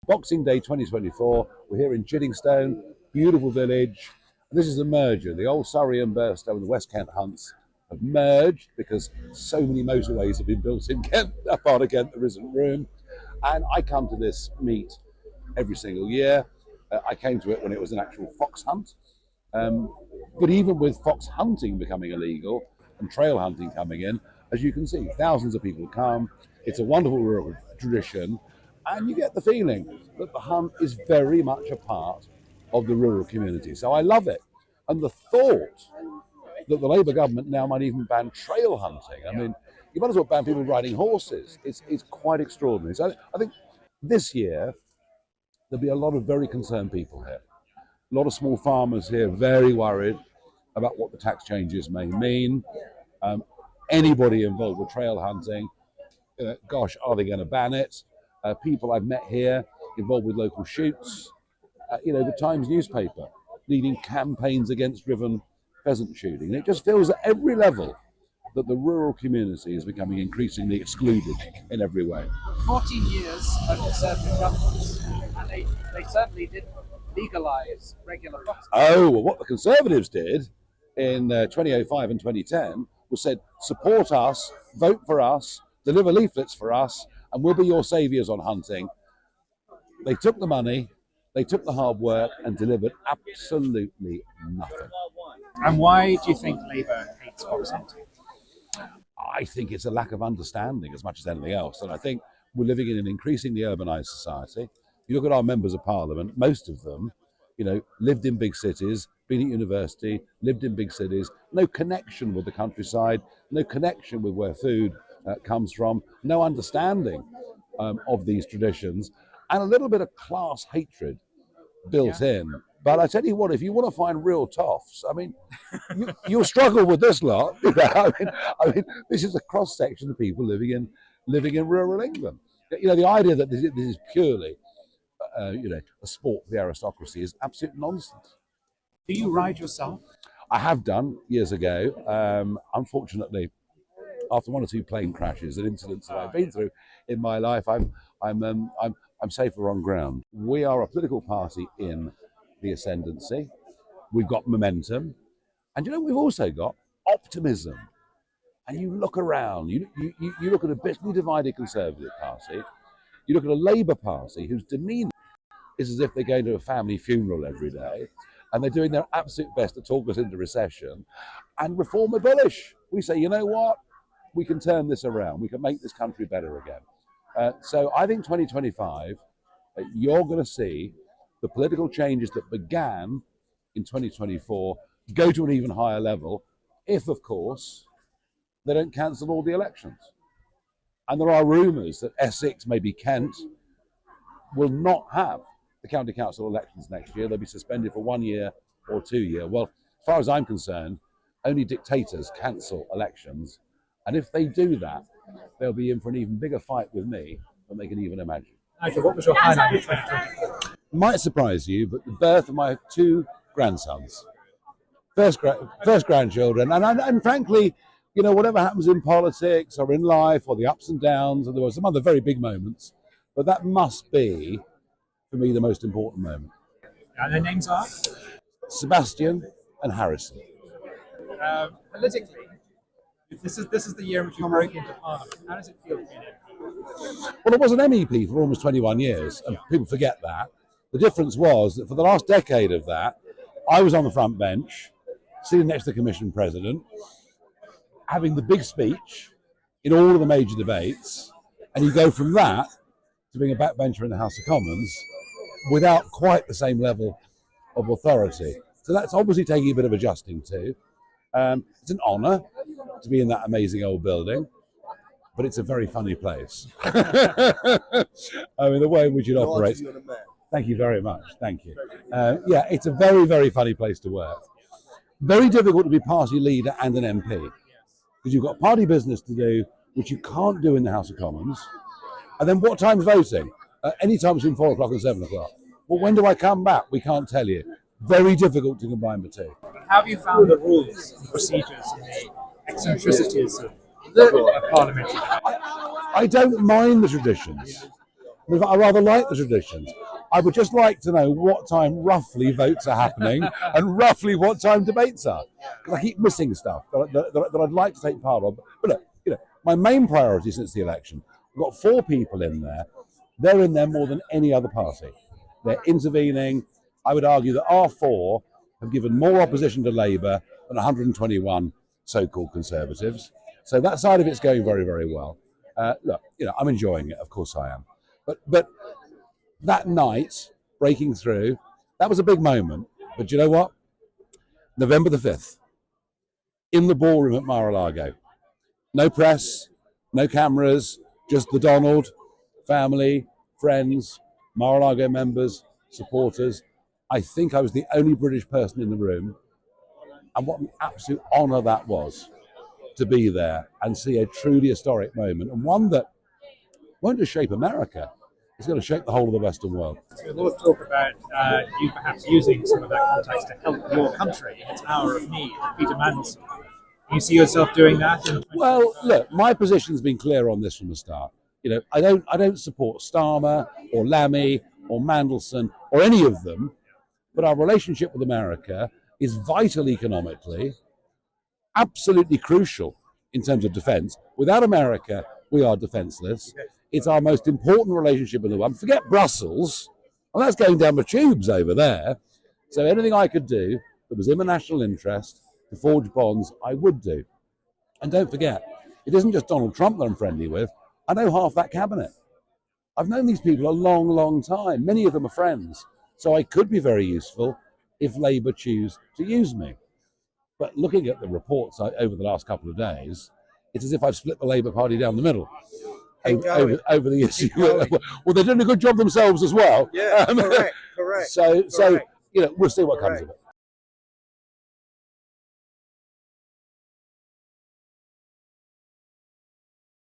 Boxing Day 2024, we're here in Chiddingstone, beautiful village. This is a merger. The old Surrey and Burstow and the West Kent hunts have merged because so many motorways have been built in Kent, that part of Kent there isn't room. And I come to this meet every single year. I came to it when it was an actual fox hunt. But even with fox hunting becoming illegal and trail hunting coming in, as you can see, thousands of people come. It's a wonderful rural tradition. And you get the feeling that the hunt is very much a part of the rural community. So I love it. And the thought that the Labour government now might even ban trail hunting. I mean, you might as well ban people riding horses. It's quite extraordinary. So I think this year, there'll be a lot of very concerned people here. A lot of small farmers here very worried about what the tax changes may mean. Anybody involved with trail hunting, gosh, are they going to ban it? People I've met here involved with local shoots, the Times newspaper leading campaigns against driven pheasant shooting. And it just feels at every level that the rural community is becoming increasingly excluded in every way. 14 years of Conservative governments, and they certainly didn't legalise regular fox hunting. Oh, well, what the Conservatives did in 2005 and 2010 was said, support us, vote for us, deliver leaflets for us, and we'll be your saviours on hunting. They took the money, they took the hard work and delivered absolutely nothing. And why do you think Labour hates fox hunting? I think it's a lack of understanding as much as anything else. And I think we're living in an increasingly urbanised society. You look at our members of parliament, most of them, lived in big cities, been at university, lived in big cities, no connection with the countryside, no connection with where food comes from, no understanding of these traditions, and a little bit of class hatred built in. But I tell you what, if you want to find real toffs, I mean, you'll struggle with this lot. I mean, this is a cross section of people living in rural England. The idea that this is purely, a sport for the aristocracy is absolute nonsense. Do you ride yourself? I have done years ago. Unfortunately, after one or two plane crashes and incidents that I've been through in my life, I'm safer on ground. We are a political party in the ascendancy. We've got momentum, and we've also got optimism. And you look around, you look at a bitterly divided Conservative Party, you look at a Labour Party whose demeanour is as if they're going to a family funeral every day, and they're doing their absolute best to talk us into recession, and Reform are bullish. We say, you know what? We can turn this around. We can make this country better again. So I think 2025, you're going to see the political changes that began in 2024 go to an even higher level if, of course, they don't cancel all the elections. And there are rumours that Essex, maybe Kent, will not have the county council elections next year. They'll be suspended for 1 year or 2 years. Well, as far as I'm concerned, only dictators cancel elections. And if they do that, they'll be in for an even bigger fight with me than they can even imagine. Nigel, what was your highlight of 2024? It might surprise you, but the birth of my 2 grandsons. First grandchildren. And frankly, whatever happens in politics or in life or the ups and downs, and there were some other very big moments, but that must be, for me, the most important moment. And their names are? Sebastian and Harrison. Politically, this is the year in which you broke into Parliament. How does it feel to be an MP? Well, I was an MEP for almost 21 years, and people forget that. The difference was that for the last decade of that, I was on the front bench, sitting next to the Commission President, having the big speech in all of the major debates, and you go from that to being a backbencher in the House of Commons without quite the same level of authority. So that's obviously taking a bit of adjusting to. It's an honour to be in that amazing old building, but it's a very funny place. I mean, the way in which it operates. Thank you very much. Thank you. Yeah, it's a very, very funny place to work. Very difficult to be party leader and an MP, because you've got party business to do, which you can't do in the House of Commons. And then what time's voting? Any time between 4 o'clock and 7 o'clock. Well, when do I come back? We can't tell you. Very difficult to combine the two. How have you found the rules, the procedures, and the eccentricities of parliamentary? I don't mind the traditions. I rather like the traditions. I would just like to know what time roughly votes are happening and roughly what time debates are. Because I keep missing stuff that I'd like to take part of. But look, my main priority since the election, we've got 4 people in there. They're in there more than any other party. They're intervening. I would argue that our 4 have given more opposition to Labour than 121 so-called Conservatives. So that side of it's going very, very well. Look, I'm enjoying it. Of course I am. But that night, breaking through, that was a big moment. But you know what? November the 5th, in the ballroom at Mar-a-Lago. No press, no cameras, just the Donald, family, friends, Mar-a-Lago members, supporters. I think I was the only British person in the room. And what an absolute honour that was to be there and see a truly historic moment, and one that won't just shape America, it's going to shape the whole of the Western world. So a lot of talk about you perhaps using some of that context to help your country in its hour of need, Peter Mandelson. Do you see yourself doing that? Well, look, my position's been clear on this from the start. I don't support Starmer or Lammy or Mandelson or any of them, but our relationship with America is vital economically, absolutely crucial in terms of defence. Without America, we are defenceless. It's our most important relationship in the world. Forget Brussels, and that's going down the tubes over there. So anything I could do that was in the national interest to forge bonds, I would do. And don't forget, it isn't just Donald Trump that I'm friendly with. I know half that cabinet. I've known these people a long, long time. Many of them are friends. So I could be very useful if Labour choose to use me. But looking at the reports over the last couple of days, it's as if I've split the Labour Party down the middle over the issue. Well, they're doing a good job themselves as well. Yeah, correct. So we'll see what comes of it.